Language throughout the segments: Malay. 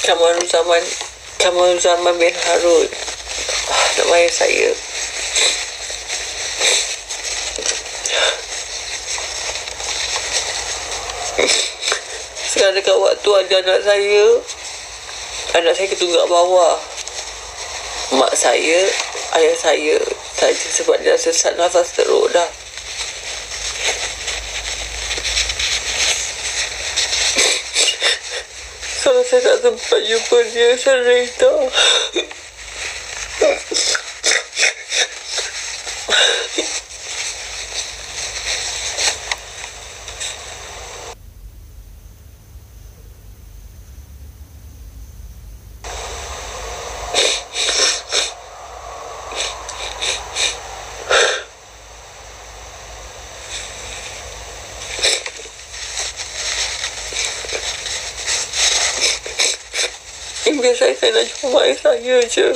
Kamaruzaman bin Harun. Nama ayah saya. Sekarang dekat waktu ada anak saya ketunggak bawah. Mak saya, ayah saya saja sebab dia sesak nafas teruk dah. Kalau saya tak sempat jumpa dia, saya reda. Biasa saya nak jumpa ayah saya je.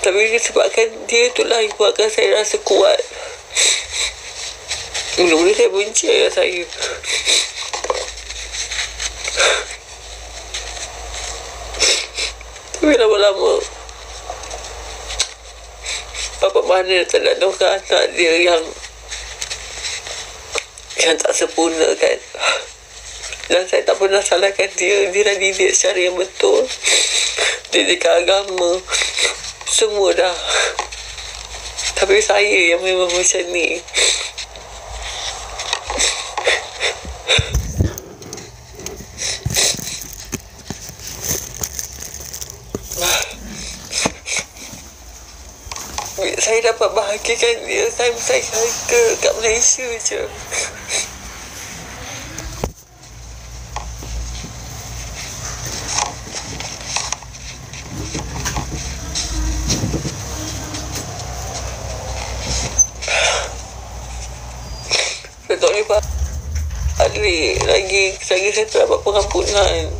Tapi disebabkan dia itulah yang buatkan saya rasa kuat. Mula-mula saya benci ayah saya. Tapi lama-lama bapa mana tak nak tahukan anak dia yang tak sempurna kan. Dan saya tak pernah salahkan dia. Dia dah didik secara yang betul. Didikan agama semua dah. Tapi saya yang memang macam ni. Saya dapat bahagiakan dia time saya kat Malaysia je. Saya tak boleh balik lagi. Saya tak dapat pengampunan.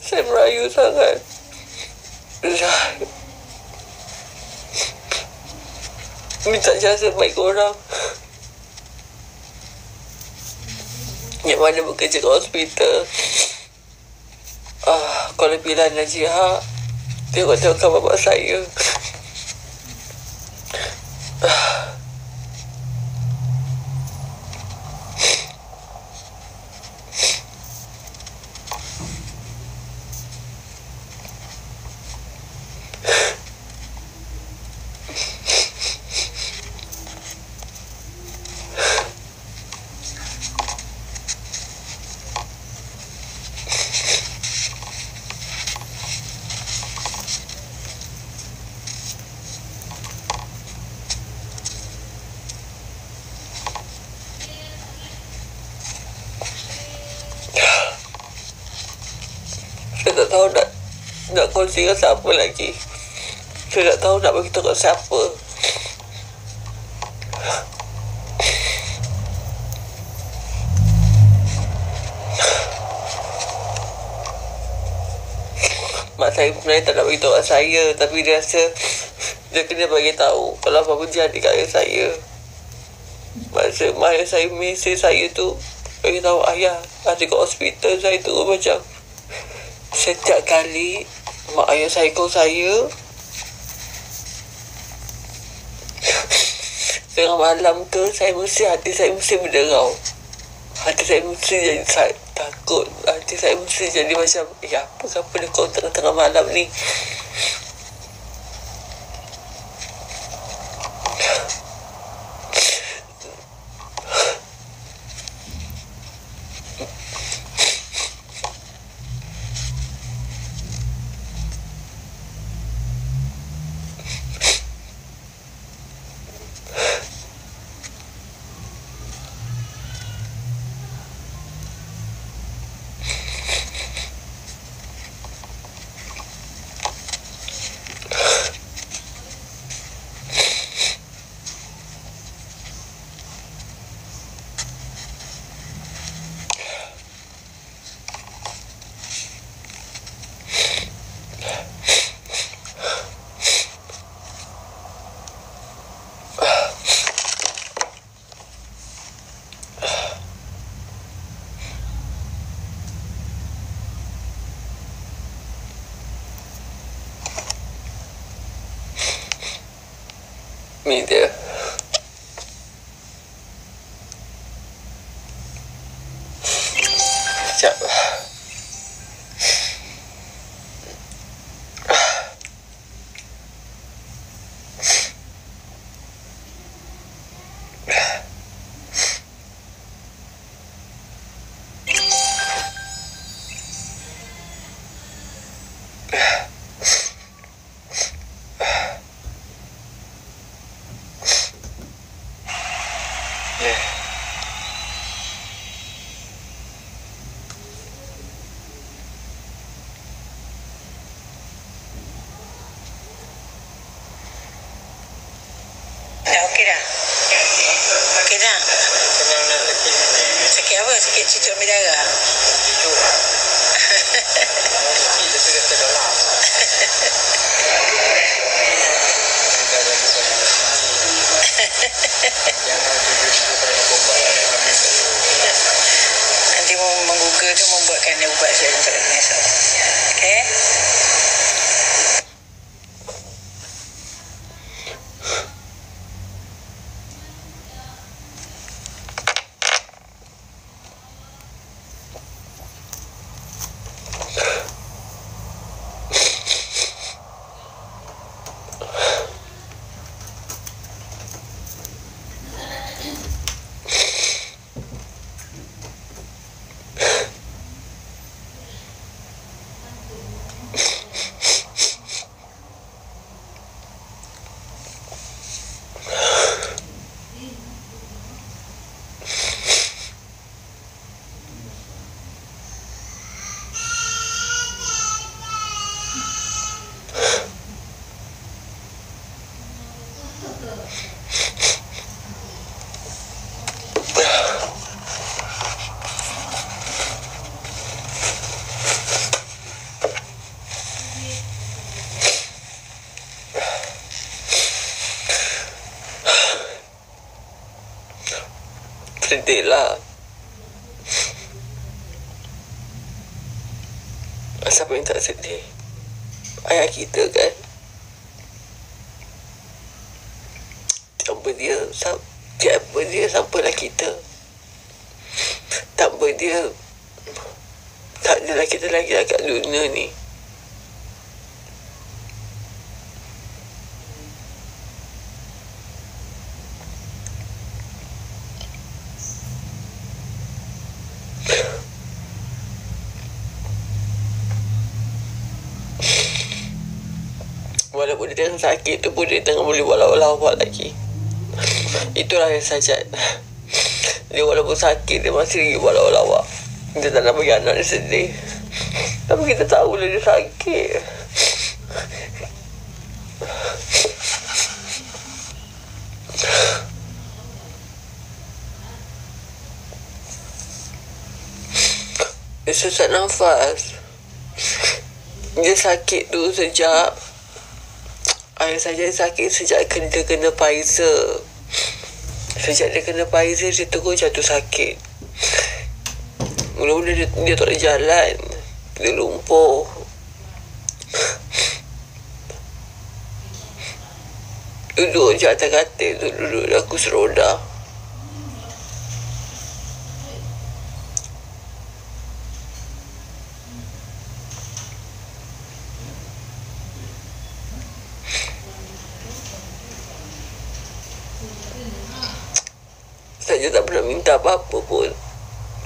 Saya merayu sangat. Minta jasa baik orang yang mana bekerja kat hospital. Kuala Pilan Najihah, tengok-tengokkan bapak saya. kongsi dengan siapa lagi. Saya tak tahu nak bagi tahu kat siapa. Mak saya sebenarnya tak nak bagi tahu kat saya, tapi dia rasa dia kena bagi tahu kalau apa-apa jadi kat ayah saya. Masa ayah saya mesej saya tu, bagi tahu ayah ada kat hospital. Saya tu macam setiap kali mak ayah saya call saya tengah malam ke, hati saya mesti berderau. Hati saya mesti jadi takut. Hati saya mesti jadi macam, apa dia call tengah-tengah malam ni. Ni dia. Sekejap. Okey dah? Okey dah? Sakit apa? Sakit cucuk ambil darah? Nanti menggoogle tu membuatkan ubat saya untuk esok. Okey? Sedih lah. Siapa yang tak sedih? Ayah kita kan. Tanpa dia sampalah kita. Tanpa dia tak adalah kita lagi kat dunia ni. Walaupun dia tengah sakit tu pun dia tengah boleh walawak lagi. Itulah yang sajat. Dia walaupun sakit dia masih lagi walawak. Dia tak nak bagi anak dia sedih. Tapi kita tahu lah dia sakit. Dia susah nafas. Dia sakit tu sejak ayah saya sakit sejak dia kena Pfizer. Sejak dia kena Pfizer, dia terus jatuh sakit. Mula-mula dia tak boleh jalan. Dia lumpuh. Duduk je atas katil tu, duduk aku seroda. Saya tak pernah minta apa-apa pun.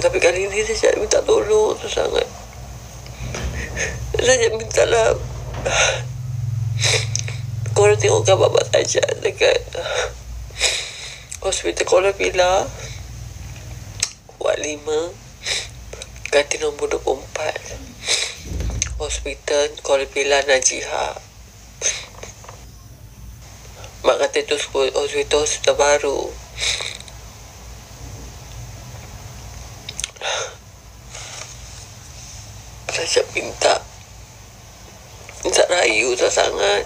Tapi kali ni saya minta tolong tu sangat. Saya mintalah korang tengokkan bapak saja dekat Hospital Kuala Pilar, Wad 5, ganti nombor 24, Hospital Kuala Pilar Najihah. Mak kata itu hospital baru. Saya minta rayu tak sangat.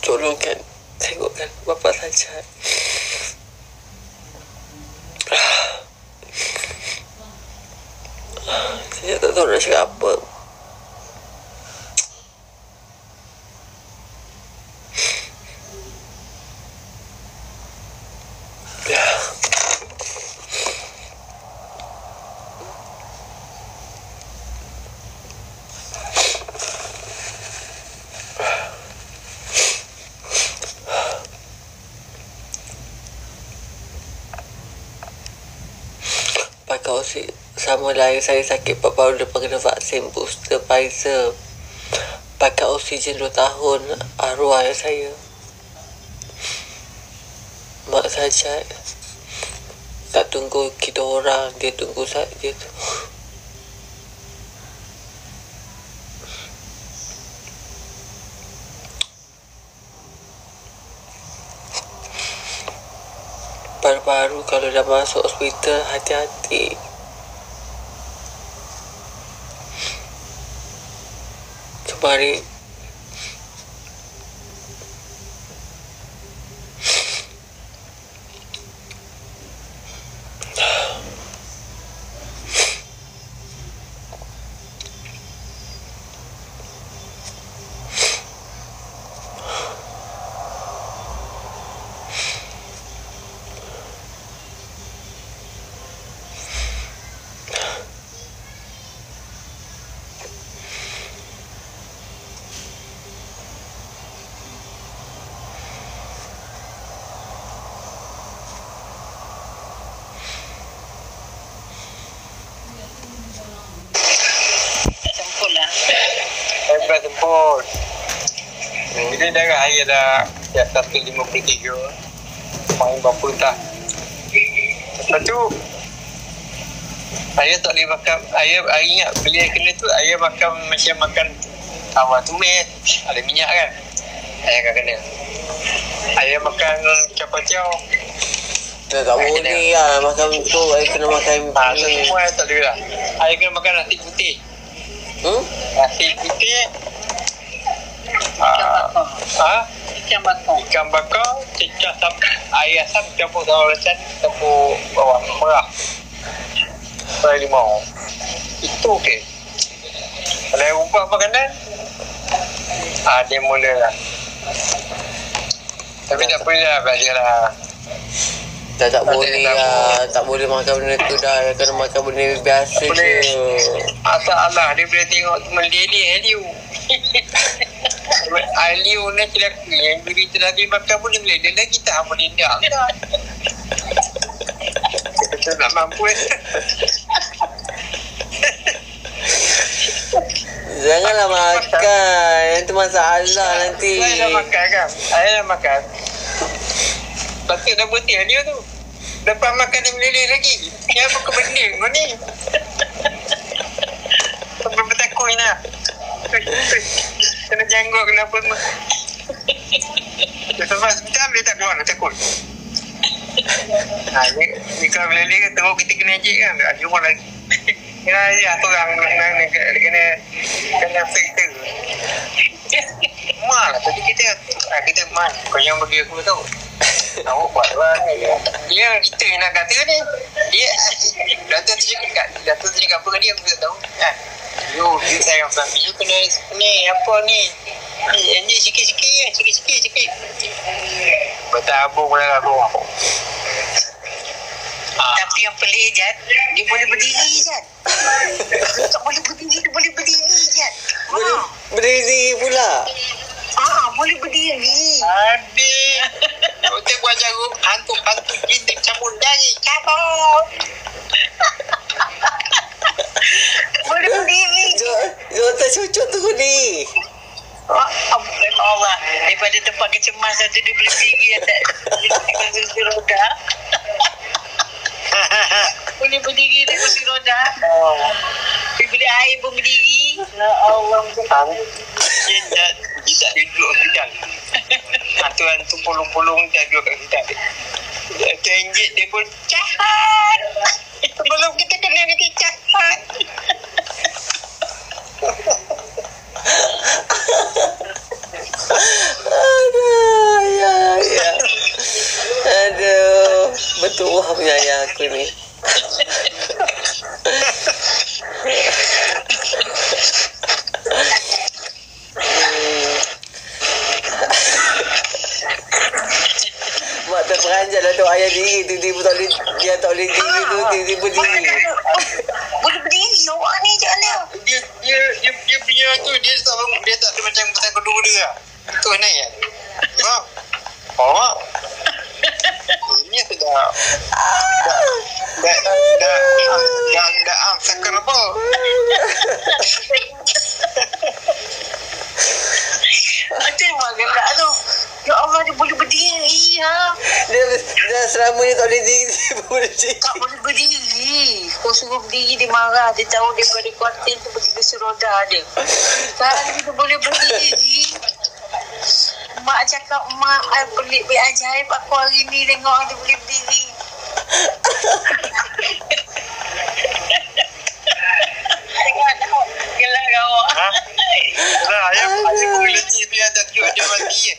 Tolongkan, tengokkan bapa saja. Saya tak tahu nak cakap apa. Pakau sama lain saya sakit baru lepas kena vaksin booster Pfizer. Pakai oksigen 2 tahun, arwah ayah saya. Mak saja tak tunggu kita orang, dia tunggu saja tu. Baru-baru kalau dah masuk hospital, hati-hati. Kemarin Hebat tempur. Bila darah saya dah 153. Main berapa tak. Lepas tu saya tak boleh makan. Saya ingat bila kena tu saya makan macam makan awal tumis. Ada minyak kan. Saya akan kena. Saya makan capau-capau. tak boleh lah makan tu. Saya kena makan semua tak boleh lah. Saya kena makan nasi putih. Nasi putih, ikan bakar, cecah air asam campur telur lesan, campur bawang merah, serai limau. Itu okey. Kalau ubah makanan, dia mula lah. Tapi tak boleh lah, belajar lah. Tak boleh lah. Tak boleh makan benda tu dah. Kena makan benda biasa je. Masalah dia boleh tengok meleleh Aliu. Aliu ni celaka. Yang berita lagi makan pun dia meleleh lagi. Tak boleh tak. Kita nak mampu. Janganlah makan. Yang tu masalah nanti. Saya dah makan kan. Saya dah makan. Patut dah berhenti dia tu. Lepas makan dia meleleh lagi. Ni apa kau benda kau ni? Sampai bertakut ni nak. Kena janggut kenapa semua. Dia sampai hospital dia tak keluar, dia takut. Ni kalau bila dia teruk kita kena ejek kan, dia rumah lagi. Kena ajar tu orang kena faktor. Mak lah, tapi kita mak, kau yang bagi aku tahu. Awak buat lah. Dia kita yang nak kata ni. Dia Dato' tu cakap apa kan dia, aku tak tahu kan. Yo, dia sayang suami, you kena ni apa ni. Ni enjek sikit. Bertabung lah aku. Tapi yang pelik Jad, dia boleh berdiri Jad. Dia tak boleh berdiri, dia boleh berdiri Jad. Berdiri pula. Boleh berdiri. Adik. Kita buat jarum hantu jin tak cabut dari cabut. Boleh berdiri. Jom tak cucuk tu ni. Allah, daripada tempat kecemasan tu dia boleh berdiri atas kursi roda. Boleh berdiri atas kursi roda. Dia boleh air pun berdiri. Ya Allah. Jin tak duduk hospital. Hantu-hantu pulung-pulung tak duduk kat hospital. Tu enjek dia pun jahat. Sebelum kita kena kata jahat. Aduh, ya. Aduh, betul punya ayah aku ni. Mak terperanjat lah tu ayah diri. Tiba-tiba dia tak boleh diri tu. Tiba-tiba diri. Boleh berdiri awak ni macam mana? Dia punya tu dia tak ada macam petang kedua dia. Tu naik kan. Mak. Mak. Ini tu dah sakar apa? Ada mak gelak tu. Ya Allah, dia boleh berdiri ha. Dia selama ni tak boleh diri. Tak boleh berdiri. Kau suruh berdiri dia marah. Dia tahu daripada kuartin tu pergi kursi roda dia. Sekarang dia boleh berdiri. Mak cakap mak pelik ajaib aku hari ni tengok dia boleh berdiri. Tengok gelak kau. Ayah boleh letih biar tak duduk dia mati.